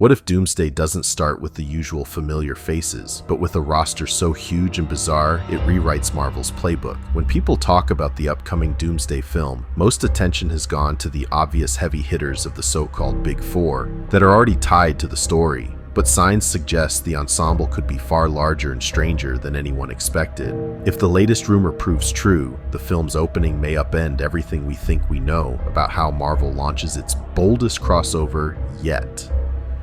What if Doomsday doesn't start with the usual familiar faces, but with a roster so huge and bizarre, it rewrites Marvel's playbook? When people talk about the upcoming Doomsday film, most attention has gone to the obvious heavy hitters of the so-called Big Four that are already tied to the story. But signs suggest the ensemble could be far larger and stranger than anyone expected. If the latest rumor proves true, the film's opening may upend everything we think we know about how Marvel launches its boldest crossover yet.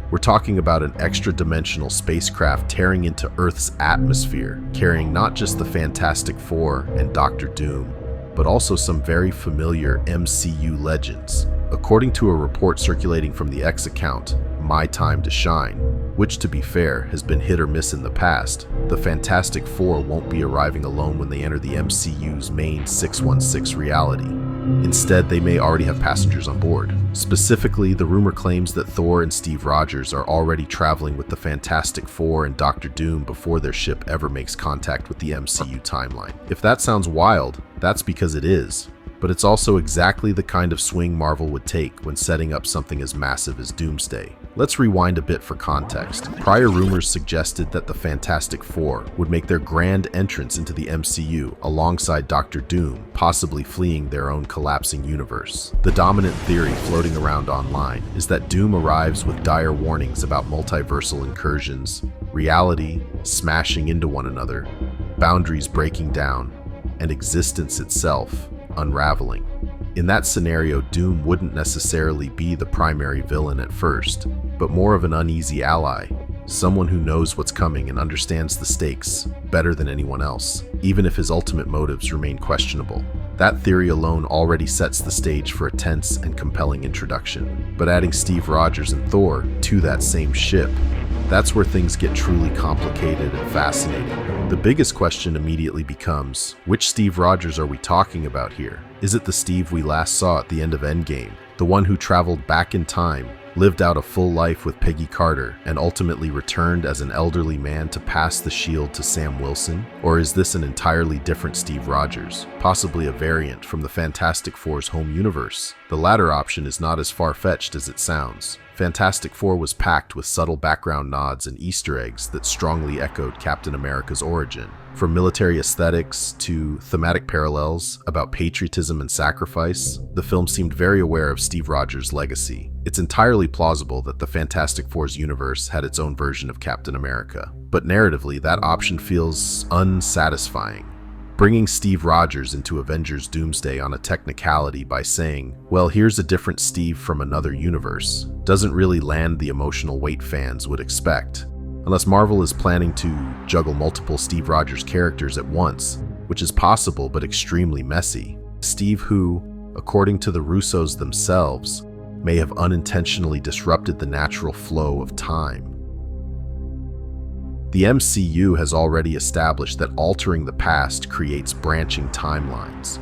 We're talking about an extra-dimensional spacecraft tearing into Earth's atmosphere, carrying not just the Fantastic Four and Doctor Doom, but also some very familiar MCU legends. According to a report circulating from the X account, My Time to Shine, which to be fair has been hit or miss in the past, the Fantastic Four won't be arriving alone when they enter the MCU's main 616 reality. Instead, they may already have passengers on board. Specifically, the rumor claims that Thor and Steve Rogers are already traveling with the Fantastic Four and Doctor Doom before their ship ever makes contact with the MCU timeline. If that sounds wild, that's because it is. But it's also exactly the kind of swing Marvel would take when setting up something as massive as Doomsday. Let's rewind a bit for context. Prior rumors suggested that the Fantastic Four would make their grand entrance into the MCU alongside Doctor Doom, possibly fleeing their own collapsing universe. The dominant theory floating around online is that Doom arrives with dire warnings about multiversal incursions, reality smashing into one another, boundaries breaking down, and existence itself unraveling. In that scenario, Doom wouldn't necessarily be the primary villain at first, but more of an uneasy ally, someone who knows what's coming and understands the stakes better than anyone else, even if his ultimate motives remain questionable. That theory alone already sets the stage for a tense and compelling introduction, but adding Steve Rogers and Thor to that same ship, that's where things get truly complicated and fascinating. The biggest question immediately becomes, which Steve Rogers are we talking about here? Is it the Steve we last saw at the end of Endgame, the one who traveled back in time, lived out a full life with Peggy Carter, and ultimately returned as an elderly man to pass the shield to Sam Wilson? Or is this an entirely different Steve Rogers, possibly a variant from the Fantastic Four's home universe? The latter option is not as far-fetched as it sounds. Fantastic Four was packed with subtle background nods and Easter eggs that strongly echoed Captain America's origin. From military aesthetics to thematic parallels about patriotism and sacrifice, the film seemed very aware of Steve Rogers' legacy. It's entirely plausible that the Fantastic Four's universe had its own version of Captain America, but narratively, that option feels unsatisfying. Bringing Steve Rogers into Avengers Doomsday on a technicality by saying, well, here's a different Steve from another universe, doesn't really land the emotional weight fans would expect. Unless Marvel is planning to juggle multiple Steve Rogers characters at once, which is possible but extremely messy. Steve who, according to the Russos themselves, may have unintentionally disrupted the natural flow of time. The MCU has already established that altering the past creates branching timelines.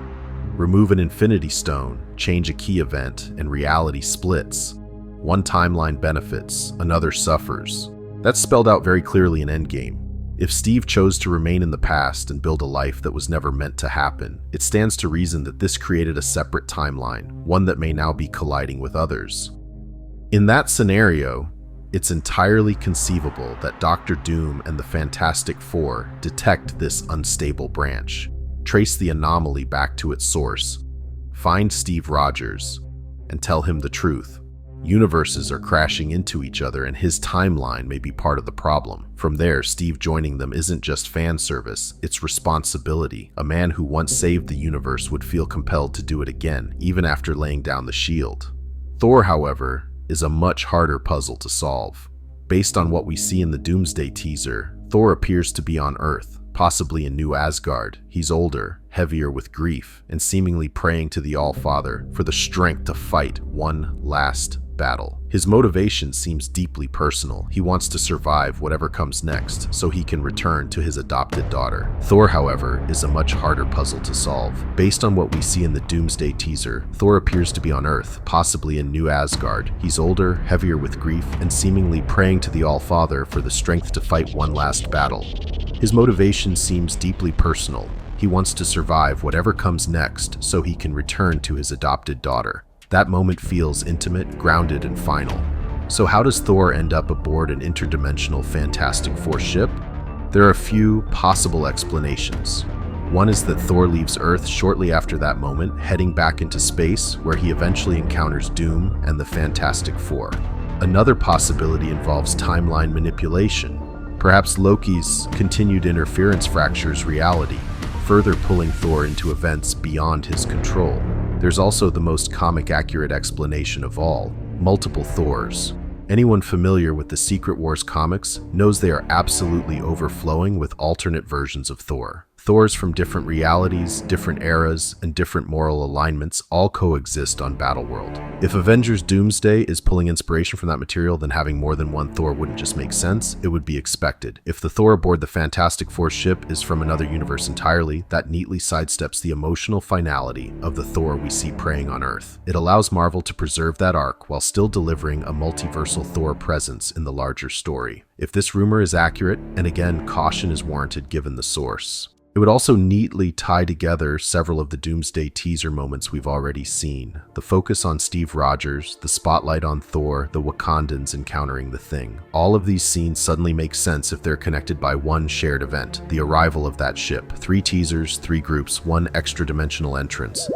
Remove an Infinity Stone, change a key event, and reality splits. One timeline benefits, another suffers. That's spelled out very clearly in Endgame. If Steve chose to remain in the past and build a life that was never meant to happen, it stands to reason that this created a separate timeline, one that may now be colliding with others. In that scenario, it's entirely conceivable that Doctor Doom and the Fantastic Four detect this unstable branch, trace the anomaly back to its source, find Steve Rogers, and tell him the truth. Universes are crashing into each other and his timeline may be part of the problem. From there, Steve joining them isn't just fan service, it's responsibility. A man who once saved the universe would feel compelled to do it again, even after laying down the shield. Thor, however, is a much harder puzzle to solve. Based on what we see in the Doomsday teaser, Thor appears to be on Earth, possibly in New Asgard. He's older, heavier with grief, and seemingly praying to the All-Father for the strength to fight one last battle. His motivation seems deeply personal. He wants to survive whatever comes next so he can return to his adopted daughter. Thor, however, is a much harder puzzle to solve. Based on what we see in the Doomsday teaser, Thor appears to be on Earth, possibly in New Asgard. He's older, heavier with grief, and seemingly praying to the All-Father for the strength to fight one last battle. His motivation seems deeply personal. He wants to survive whatever comes next so he can return to his adopted daughter. That moment feels intimate, grounded, and final. So how does Thor end up aboard an interdimensional Fantastic Four ship? There are a few possible explanations. One is that Thor leaves Earth shortly after that moment, heading back into space, where he eventually encounters Doom and the Fantastic Four. Another possibility involves timeline manipulation. Perhaps Loki's continued interference fractures reality, further pulling Thor into events beyond his control. There's also the most comic-accurate explanation of all: multiple Thors. Anyone familiar with the Secret Wars comics knows they are absolutely overflowing with alternate versions of Thor. Thors from different realities, different eras, and different moral alignments all coexist on Battleworld. If Avengers Doomsday is pulling inspiration from that material, then having more than one Thor wouldn't just make sense, it would be expected. If the Thor aboard the Fantastic Four ship is from another universe entirely, that neatly sidesteps the emotional finality of the Thor we see preying on Earth. It allows Marvel to preserve that arc while still delivering a multiversal Thor presence in the larger story. If this rumor is accurate, and again, caution is warranted given the source, it would also neatly tie together several of the Doomsday teaser moments we've already seen. The focus on Steve Rogers, the spotlight on Thor, the Wakandans encountering the Thing. All of these scenes suddenly make sense if they're connected by one shared event, the arrival of that ship. 3 teasers, 3 groups, 1 extra-dimensional entrance.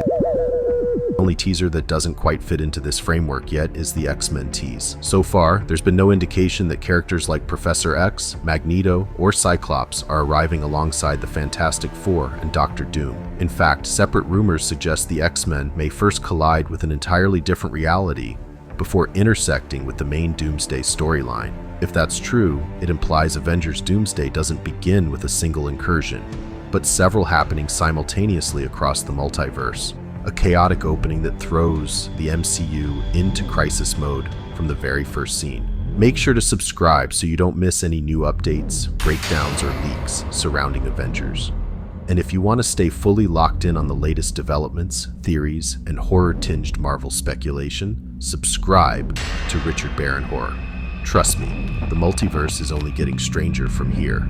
The only teaser that doesn't quite fit into this framework yet is the X-Men tease. So far, there's been no indication that characters like Professor X, Magneto, or Cyclops are arriving alongside the Fantastic Four and Doctor Doom. In fact, separate rumors suggest the X-Men may first collide with an entirely different reality before intersecting with the main Doomsday storyline. If that's true, it implies Avengers Doomsday doesn't begin with a single incursion, but several happening simultaneously across the multiverse. A chaotic opening that throws the MCU into crisis mode from the very first scene. Make sure to subscribe so you don't miss any new updates, breakdowns, or leaks surrounding Avengers. And if you want to stay fully locked in on the latest developments, theories, and horror-tinged Marvel speculation, subscribe to Richard Barron Horror. Trust me, the multiverse is only getting stranger from here.